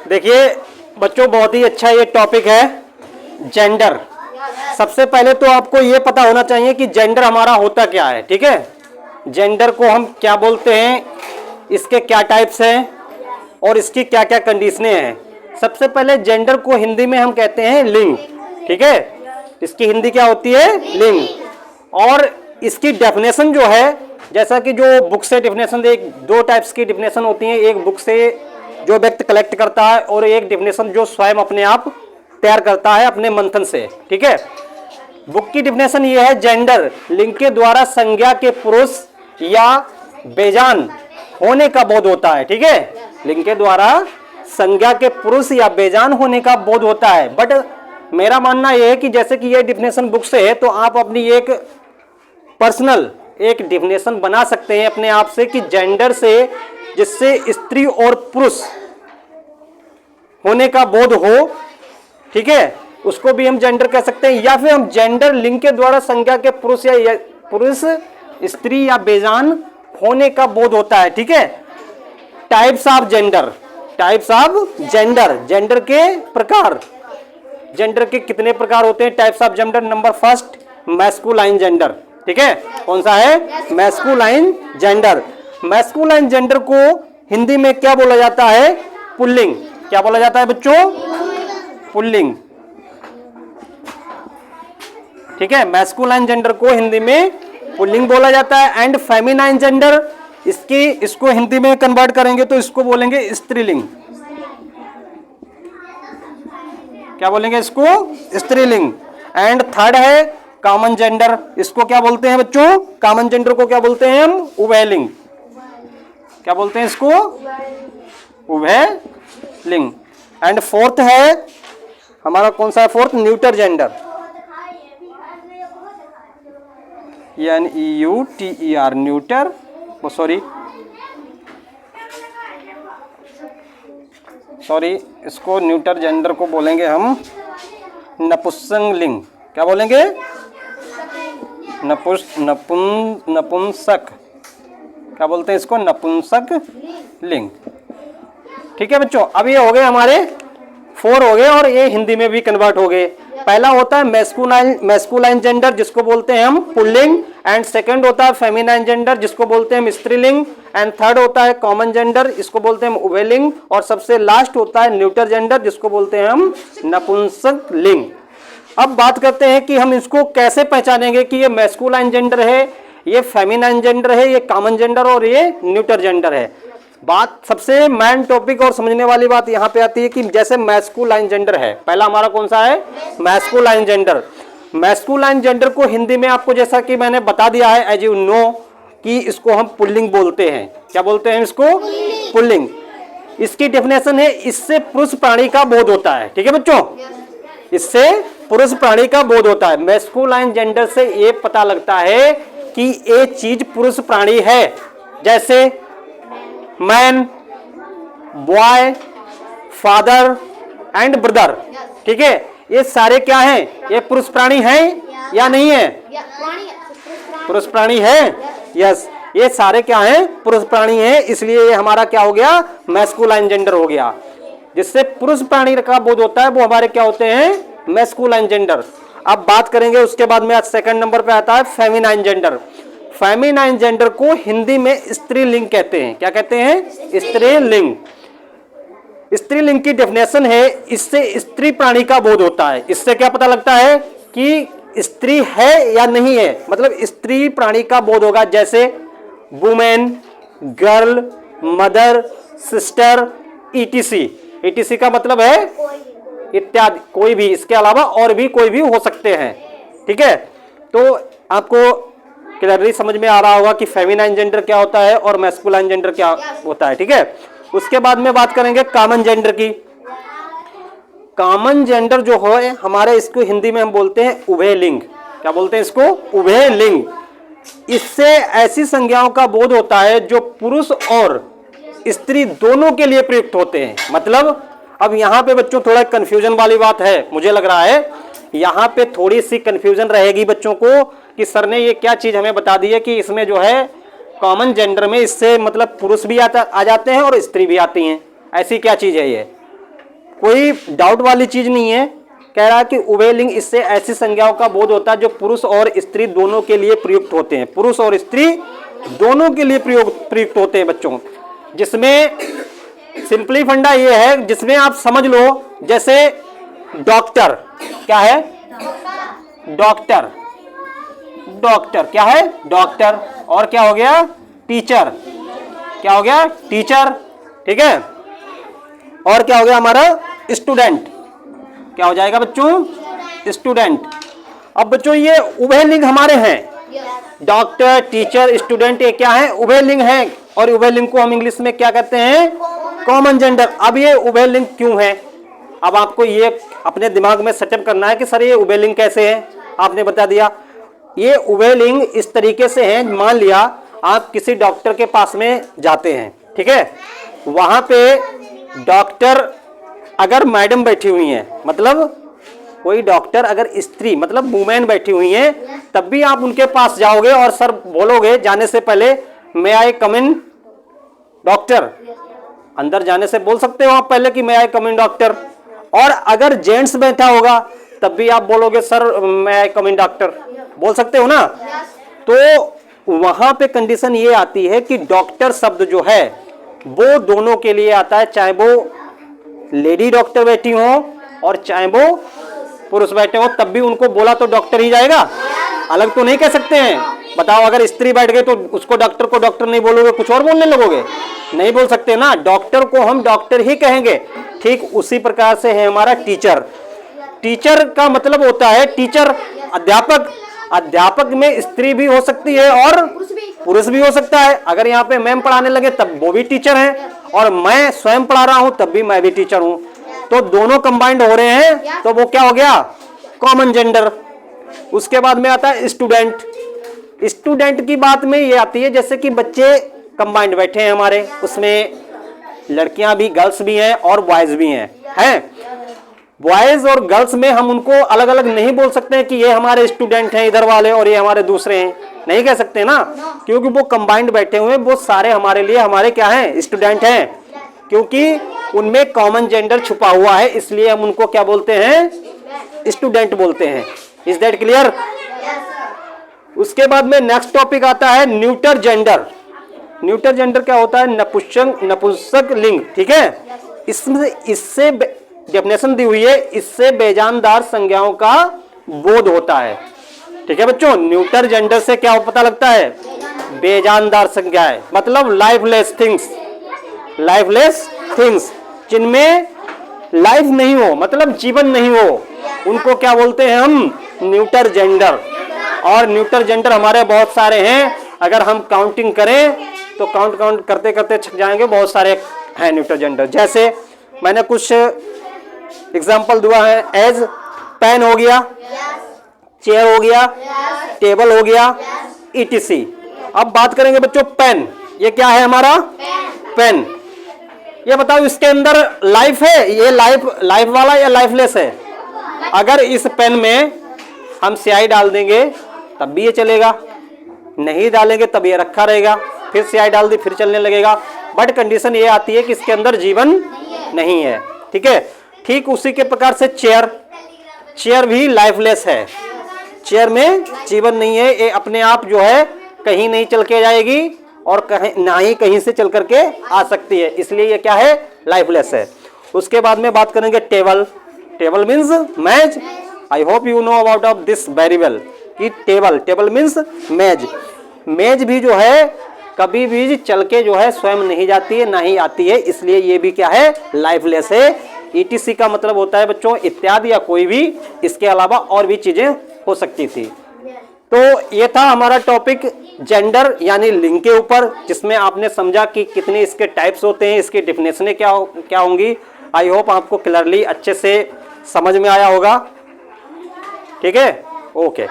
देखिए बच्चों, बहुत ही अच्छा ये टॉपिक है जेंडर। सबसे पहले तो आपको ये पता होना चाहिए कि जेंडर हमारा होता क्या है। ठीक है, जेंडर को हम क्या बोलते हैं, इसके क्या टाइप्स हैं और इसकी क्या क्या कंडीशनें हैं। सबसे पहले जेंडर को हिंदी में हम कहते हैं लिंग। ठीक है, इसकी हिंदी क्या होती है, लिंग। और इसकी डेफिनेशन जो है, जैसा कि जो बुक से डेफिनेशन, एक दो टाइप्स की डेफिनेशन होती है, एक बुक से जो व्यक्ति कलेक्ट करता है और एक डेफिनेशन जो स्वयं अपने आप तैयार करता है अपने मंथन से। ठीक है, बुक की डेफिनेशन ये है, जेंडर लिंग के द्वारा संज्ञा के पुरुष या बेजान होने का बोध होता है। ठीक है, लिंग के द्वारा संज्ञा के पुरुष या बेजान होने का बोध होता है। बट मेरा मानना यह है कि जैसे कि ये डेफिनेशन बुक से है, तो आप अपनी एक पर्सनल एक डेफिनेशन बना सकते हैं अपने आप से कि जेंडर से जिससे स्त्री और पुरुष होने का बोध हो, ठीक है, उसको भी हम जेंडर कह सकते हैं। या फिर हम जेंडर लिंग के द्वारा संज्ञा के पुरुष या पुरुष स्त्री या बेजान होने का बोध होता है। ठीक है, types of gender, types of gender, gender के प्रकार, जेंडर के कितने प्रकार होते हैं, types of gender. Number first, masculine gender. ठीक है, कौन सा है, मैस्कुलाइन जेंडर। मैस्कुलाइन जेंडर को हिंदी में क्या बोला जाता है, पुल्लिंग। क्या बोला जाता है बच्चों, पुल्लिंग। ठीक है, मैस्कुलाइन जेंडर को हिंदी में पुल्लिंग बोला जाता है। एंड फेमिनाइन जेंडर, इसको हिंदी में कन्वर्ट करेंगे तो इसको बोलेंगे स्त्रीलिंग। क्या बोलेंगे इसको, स्त्रीलिंग। एंड थर्ड है कॉमन जेंडर, इसको क्या बोलते हैं बच्चों, कॉमन जेंडर को क्या बोलते हैं हम, उभयलिंग। क्या बोलते हैं इसको, उभयलिंग। एंड फोर्थ है हमारा कौन सा है, fourth, neuter gender, NEUTER, neuter, sorry, इसको न्यूटर जेंडर को बोलेंगे हम नपुंसकलिंग। क्या बोलेंगे, नपुंसक। क्या बोलते हैं इसको, नपुंसक लिंग। ठीक है बच्चों, अब ये हो गए हमारे 4 हो गए और ये हिंदी में भी कन्वर्ट हो गए। पहला होता है मैस्कुलाइन जेंडर जिसको बोलते हैं हम पुल्लिंग। एंड सेकंड होता है फेमिनाइन जेंडर जिसको बोलते हैं हम स्त्रीलिंग। एंड थर्ड होता है कॉमन जेंडर, इसको बोलते हैं हम उभयलिंग। और सबसे लास्ट होता है न्यूटर जेंडर जिसको बोलते हैं हम नपुंसक लिंग। अब बात करते हैं कि हम इसको कैसे पहचानेंगे कि ये मैस्कुलाइन जेंडर है, ये फेमिनाइन जेंडर है, ये कॉमन जेंडर और ये न्यूटर जेंडर है। बात सबसे मेन टॉपिक और समझने वाली बात यहाँ पे आती है कि जैसे मैस्कुलाइन जेंडर है, पहला हमारा कौन सा है, मैस्कुलाइन जेंडर। मैस्कुलाइन जेंडर को हिंदी में आपको जैसा कि मैंने बता दिया है, एज यू नो, कि इसको हम पुल्लिंग बोलते हैं। क्या बोलते हैं इसको, पुल्लिंग। इसकी डेफिनेशन है, इससे पुरुष प्राणी का बोध होता है। ठीक है बच्चों, इससे पुरुष प्राणी का बोध होता है। मैस्कुलाइन जेंडर से ये पता लगता है कि ये चीज पुरुष प्राणी है, जैसे man, boy, father and brother. ठीक है, ये सारे क्या हैं, ये पुरुष प्राणी हैं या नहीं है, पुरुष प्राणी है। यस, ये सारे क्या हैं, पुरुष प्राणी हैं। इसलिए ये हमारा क्या हो गया, मैस्कुलाइन जेंडर हो गया। जिससे पुरुष प्राणी का बोध होता है वो हमारे क्या होते हैं, मैस्कुलाइन जेंडर। अब बात करेंगे उसके बाद में, आज सेकंड नंबर पे आता है फेमिनाइन जेंडर। फेमिनाइन जेंडर को हिंदी में स्त्रीलिंग कहते हैं। क्या कहते हैं, स्त्रीलिंग। स्त्रीलिंग की डेफिनेशन है, इससे स्त्री प्राणी का बोध होता है। इससे क्या पता लगता है कि स्त्री है या नहीं है, मतलब स्त्री प्राणी का बोध होगा। जैसे women, girl, mother, sister, ETC। ETC का मतलब है इत्यादि, कोई भी, इसके अलावा और भी कोई भी हो सकते हैं। ठीक है, तो आपको क्लियरली समझ में आ रहा होगा कि फेमिनाइन जेंडर क्या होता है और मैस्कुलाइन जेंडर क्या होता है। ठीक है, उसके बाद में बात करेंगे कॉमन जेंडर की। कॉमन जेंडर जो है हमारे, इसको हिंदी में हम बोलते हैं उभयलिंग। क्या बोलते हैं इसको, उभयलिंग। इससे ऐसी संज्ञाओं का बोध होता है जो पुरुष और स्त्री दोनों के लिए प्रयुक्त होते हैं। मतलब अब यहाँ पे बच्चों थोड़ा कंफ्यूजन वाली बात है, मुझे लग रहा है यहाँ पे थोड़ी सी कंफ्यूजन रहेगी बच्चों को कि सर ने ये क्या चीज हमें बता दी है कि इसमें जो है कॉमन जेंडर में इससे मतलब पुरुष भी आ जाते हैं और स्त्री भी आती हैं। ऐसी क्या चीज है ये, कोई डाउट वाली चीज नहीं है। कह रहा है कि उभयलिंग, इससे ऐसी संज्ञाओं का बोध होता है जो पुरुष और स्त्री दोनों के लिए प्रयुक्त होते हैं। पुरुष और स्त्री दोनों के लिए प्रयुक्त होते हैं बच्चों। जिसमें सिंपली फंडा ये है, जिसमें आप समझ लो, जैसे डॉक्टर क्या है, डॉक्टर, डॉक्टर क्या है, डॉक्टर। और क्या हो गया, टीचर, क्या हो गया, टीचर, ठीक है। और क्या हो गया हमारा, स्टूडेंट, क्या हो जाएगा बच्चों, स्टूडेंट। अब बच्चों ये उभयलिंग हमारे हैं, डॉक्टर, टीचर, स्टूडेंट, ये क्या है, उभयलिंग है। और उभयलिंग को हम इंग्लिश में क्या कहते हैं, कॉमन जेंडर। अब ये उभयलिंग क्यों है, अब आपको ये अपने दिमाग में सेटअप करना है कि सर ये उभयलिंग कैसे है। आपने बता दिया, ये उभयलिंग इस तरीके से है, मान लिया आप किसी डॉक्टर के पास में जाते हैं, ठीक है, वहां पे डॉक्टर अगर मैडम बैठी हुई हैं, मतलब कोई डॉक्टर अगर स्त्री मतलब वुमेन बैठी हुई हैं, तब भी आप उनके पास जाओगे और सर बोलोगे जाने से पहले, मे आई कम इन डॉक्टर। अंदर जाने से बोल सकते हो आप पहले कि मे आई कम इन डॉक्टर। और अगर जेंट्स बैठा होगा तब भी आप बोलोगे sir may I come in doctor, बोल सकते हो ना। तो वहां पे कंडीशन ये आती है कि डॉक्टर शब्द जो है वो दोनों के लिए आता है, चाहे वो लेडी डॉक्टर बैठी हो और चाहे वो पुरुष बैठे हो, तब भी उनको बोला तो डॉक्टर ही जाएगा, अलग तो नहीं कह सकते हैं। बताओ अगर स्त्री बैठ गई तो उसको डॉक्टर नहीं बोलोगे, कुछ और बोलने लगोगे, नहीं बोल सकते ना। डॉक्टर को हम डॉक्टर ही कहेंगे। ठीक उसी प्रकार से है हमारा टीचर। टीचर का मतलब होता है टीचर, अध्यापक। अध्यापक में स्त्री भी हो सकती है और पुरुष भी हो सकता है। अगर यहाँ पे मैम पढ़ाने लगे तब वो भी टीचर हैं, और मैं स्वयं पढ़ा रहा हूं तब भी मैं भी टीचर हूं। तो दोनों कंबाइंड हो रहे हैं, तो वो क्या हो गया, कॉमन जेंडर। उसके बाद में आता है स्टूडेंट। स्टूडेंट की बात में ये आती है जैसे कि बच्चे कंबाइंड बैठे हैं हमारे, उसमें लड़कियां भी, गर्ल्स भी हैं और बॉयज भी हैं। बॉयज और गर्ल्स में हम उनको अलग अलग नहीं बोल सकते हैं कि ये हमारे स्टूडेंट हैं इधर वाले और ये हमारे दूसरे हैं, नहीं कह सकते ना, क्योंकि वो कंबाइंड बैठे हुए हैं, वो सारे हमारे लिए हमारे क्या हैं, स्टूडेंट हैं, क्योंकि उनमें कॉमन जेंडर छुपा हुआ है, इसलिए हम उनको क्या बोलते हैं, स्टूडेंट बोलते हैं। Is that clear. उसके बाद में नेक्स्ट टॉपिक आता है न्यूटर जेंडर। न्यूटर जेंडर क्या होता है, नपुंसक लिंग, ठीक है। इससे डेफिनेशन दी हुई है, इससे बेजानदार संज्ञाओं का बोध होता है, ठीक है बच्चों। न्यूटर जेंडर से क्या पता लगता है, बेजानदार संज्ञाएं, मतलब लाइफलेस थिंग्स, लाइफलेस थिंग्स, जिनमें लाइफ नहीं हो, मतलब जीवन नहीं हो, उनको क्या बोलते हैं हम, न्यूटर जेंडर। और न्यूटर जेंडर हमारे बहुत सारे हैं, अगर हम काउंटिंग करें तो काउंट करते करते छक जाएंगे, बहुत सारे हैं न्यूटर जेंडर। जैसे मैंने कुछ एग्जाम्पल दिया है, एज पेन हो गया, चेयर हो गया, टेबल हो गया, ETC। अब बात करेंगे बच्चों पेन। ये क्या है हमारा, पेन। ये बताओ इसके अंदर लाइफ है, ये लाइफ वाला या लाइफलेस है। अगर इस पेन में हम स्याही डाल देंगे तब भी ये चलेगा, नहीं डालेंगे तब ये रखा रहेगा, फिर स्याही डाल दी फिर चलने लगेगा। बट कंडीशन ये आती है कि इसके अंदर जीवन नहीं है, ठीक है। ठीक उसी के प्रकार से चेयर भी लाइफलेस है, चेयर में जीवन नहीं है, ये अपने आप जो है कहीं नहीं चल के जाएगी और कहीं ना ही कहीं से चल करके आ सकती है, इसलिए ये क्या है, लाइफलेस है। उसके बाद में बात करेंगे टेबल। टेबल मीन्स मेज। I hope you know about of this very well कि टेबल मीन्स मेज। मेज भी जो है कभी भी चल के जो है स्वयं नहीं जाती है, ना ही आती है, इसलिए ये भी क्या है, लाइफलेस है। ETC का मतलब होता है बच्चों इत्यादि या कोई भी, इसके अलावा और भी चीजें हो सकती थी। तो ये था हमारा टॉपिक जेंडर यानी लिंग के ऊपर, जिसमें आपने समझा कि कितने इसके टाइप्स होते हैं, इसकी डेफिनेशनें क्या होंगी। आई होप आपको क्लियरली अच्छे से समझ में आया होगा, ठीक है, ओके।